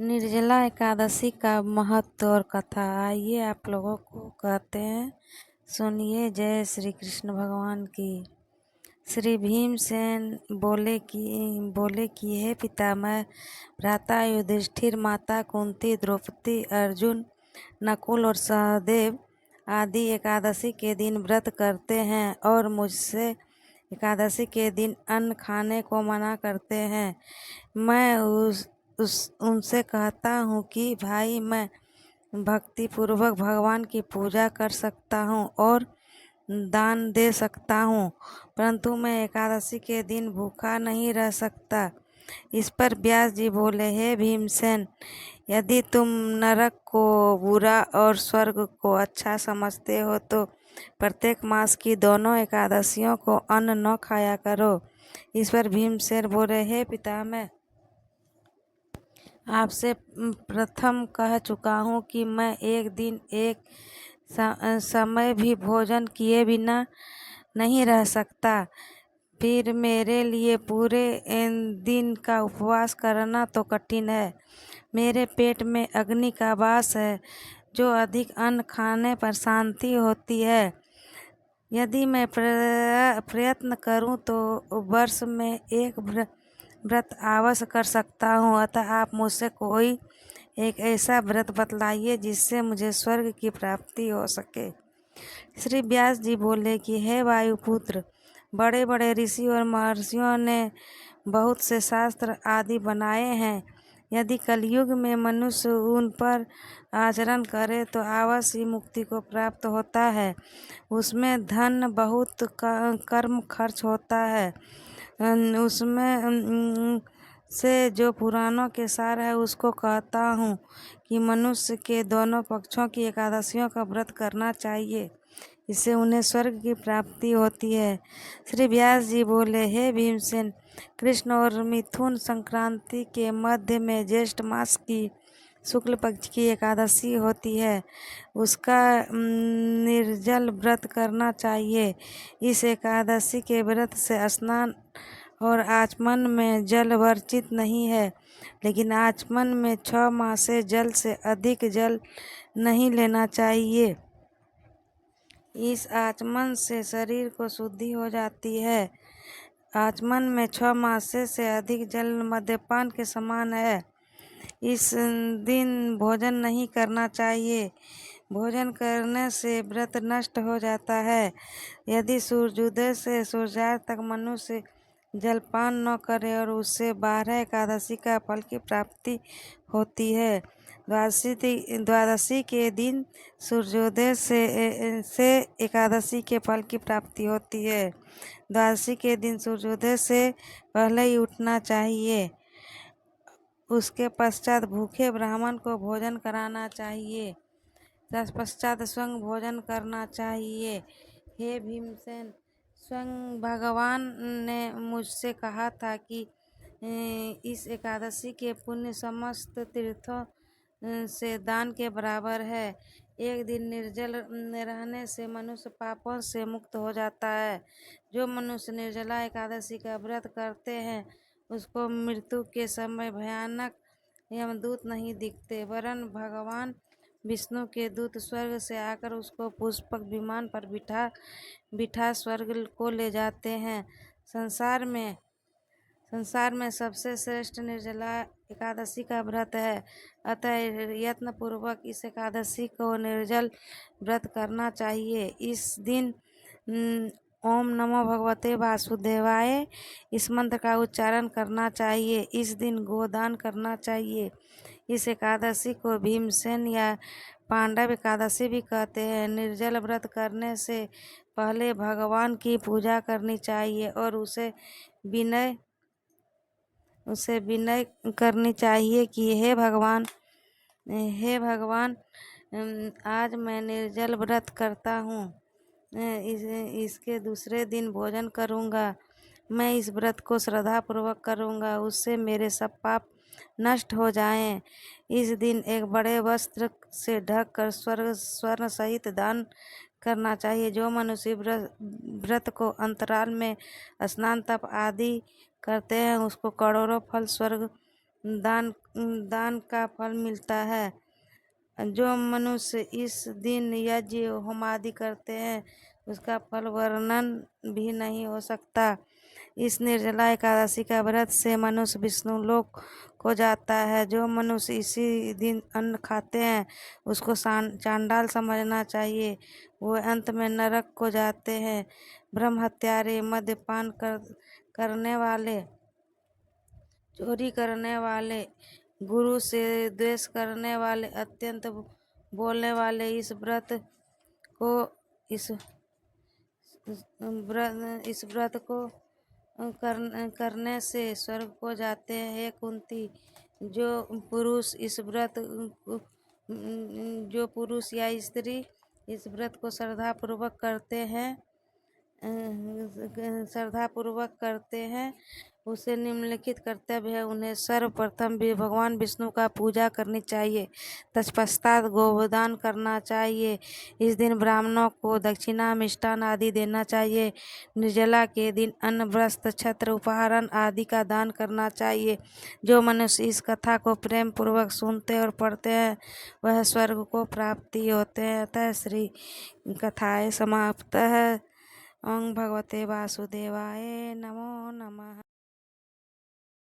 निर्जला एकादशी का महत्व और कथा आइए आप लोगों को कहते हैं। सुनिए। जय श्री कृष्ण भगवान की। श्री भीमसेन बोले कि हे पितामह, भ्राता युधिष्ठिर, माता कुंती, द्रौपदी, अर्जुन, नकुल और सहदेव आदि एकादशी के दिन व्रत करते हैं और मुझसे एकादशी के दिन अन्न खाने को मना करते हैं। मैं उनसे कहता हूँ कि भाई, मैं भक्तिपूर्वक भगवान की पूजा कर सकता हूँ और दान दे सकता हूँ, परंतु मैं एकादशी के दिन भूखा नहीं रह सकता। इस पर व्यास जी बोले, हे भीमसेन, यदि तुम नरक को बुरा और स्वर्ग को अच्छा समझते हो तो प्रत्येक मास की दोनों एकादशियों को अन्न न खाया करो। इस पर भीमसेन बोले, हे पितामह, आपसे प्रथम कह चुका हूँ कि मैं एक दिन एक समय भी भोजन किए बिना नहीं रह सकता। फिर मेरे लिए पूरे दिन का उपवास करना तो कठिन है। मेरे पेट में अग्नि का वास है, जो अधिक अन्न खाने पर शांति होती है। यदि मैं प्रयत्न करूं तो वर्ष में एक व्रत अवश्य कर सकता हूं। अतः आप मुझसे कोई एक ऐसा व्रत बतलाइए जिससे मुझे स्वर्ग की प्राप्ति हो सके। श्री व्यास जी बोले कि हे वायुपुत्र, बड़े बड़े ऋषि और महर्षियों ने बहुत से शास्त्र आदि बनाए हैं। यदि कलयुग में मनुष्य उन पर आचरण करे तो अवश्य ही मुक्ति को प्राप्त होता है। उसमें धन बहुत कर्म खर्च होता है। उसमें से जो पुराणों के सार है उसको कहता हूँ कि मनुष्य के दोनों पक्षों की एकादशियों का व्रत करना चाहिए। इससे उन्हें स्वर्ग की प्राप्ति होती है। श्री व्यास जी बोले, हे भीमसेन, कृष्ण और मिथुन संक्रांति के मध्य में ज्येष्ठ मास की शुक्ल पक्ष की एकादशी होती है। उसका निर्जल व्रत करना चाहिए। इस एकादशी के व्रत से स्नान और आचमन में जल वर्जित नहीं है, लेकिन आचमन में 6 माह से जल से अधिक जल नहीं लेना चाहिए। इस आचमन से शरीर को शुद्धि हो जाती है। आचमन में 6 मासे से अधिक जल मद्यपान के समान है। इस दिन भोजन नहीं करना चाहिए। भोजन करने से व्रत नष्ट हो जाता है। यदि सूर्योदय से सूर्यास्त तक मनुष्य जलपान न करे और उससे 12 एकादशी का फल की प्राप्ति होती है। द्वादशी के दिन सूर्योदय से एकादशी के फल की प्राप्ति होती है। द्वादशी के दिन सूर्योदय से पहले ही उठना चाहिए। उसके पश्चात भूखे ब्राह्मण को भोजन कराना चाहिए। तत्पश्चात स्वयं भोजन करना चाहिए। हे भीमसेन, स्वयं भगवान ने मुझसे कहा था कि इस एकादशी के पुण्य समस्त तीर्थों से दान के बराबर है। एक दिन निर्जल रहने से मनुष्य पापों से मुक्त हो जाता है। जो मनुष्य निर्जला एकादशी का व्रत करते हैं उसको मृत्यु के समय भयानक यमदूत नहीं दिखते, वरन भगवान विष्णु के दूत स्वर्ग से आकर उसको पुष्पक विमान पर बिठा स्वर्ग को ले जाते हैं। संसार में सबसे श्रेष्ठ निर्जला एकादशी का व्रत है। अतः यत्न पूर्वक इस एकादशी को निर्जल व्रत करना चाहिए। इस दिन ओम नमो भगवते वासुदेवाय इस मंत्र का उच्चारण करना चाहिए। इस दिन गोदान करना चाहिए। इस एकादशी को भीमसेन या पांडव एकादशी भी कहते हैं। निर्जल व्रत करने से पहले भगवान की पूजा करनी चाहिए और उसे विनय करनी चाहिए कि हे भगवान, आज मैं निर्जल व्रत करता हूँ। इसके दूसरे दिन भोजन करूँगा। मैं इस व्रत को श्रद्धापूर्वक करूँगा, उससे मेरे सब पाप नष्ट हो जाएं। इस दिन एक बड़े वस्त्र से ढक कर स्वर्ण सहित दान करना चाहिए। जो मनुष्य व्रत को अंतराल में स्नान तप आदि करते हैं उसको करोड़ों फल स्वर्ग दान दान का फल मिलता है। जो मनुष्य इस दिन यज्ञ होमादि करते हैं उसका फल वर्णन भी नहीं हो सकता। इस निर्जला एकादशी का व्रत से मनुष्य विष्णु लोक को जाता है। जो मनुष्य इसी दिन अन्न खाते हैं उसको चांडाल समझना चाहिए, वो अंत में नरक को जाते हैं। ब्रह्म हत्यारे, मद्यपान करने वाले, चोरी करने वाले, गुरु से द्वेष करने वाले, अत्यंत बोलने वाले को इस इस व्रत को करने से स्वर्ग को जाते हैं। हे कुंती, जो पुरुष या स्त्री इस व्रत को श्रद्धा पूर्वक करते हैं उसे निम्नलिखित कर्तव्य है। उन्हें सर्वप्रथम भी भगवान विष्णु का पूजा करनी चाहिए, तत्पश्चात गोदान करना चाहिए। इस दिन ब्राह्मणों को दक्षिणा, मिष्टान आदि देना चाहिए। निर्जला के दिन अन्न, वस्त्र, छत्र, उपहार आदि का दान करना चाहिए। जो मनुष्य इस कथा को प्रेम पूर्वक सुनते और पढ़ते हैं वह स्वर्ग को प्राप्ति होते हैं। अतः श्री कथाएं समाप्त है। ओम भगवते वासुदेवाय नमो नमः।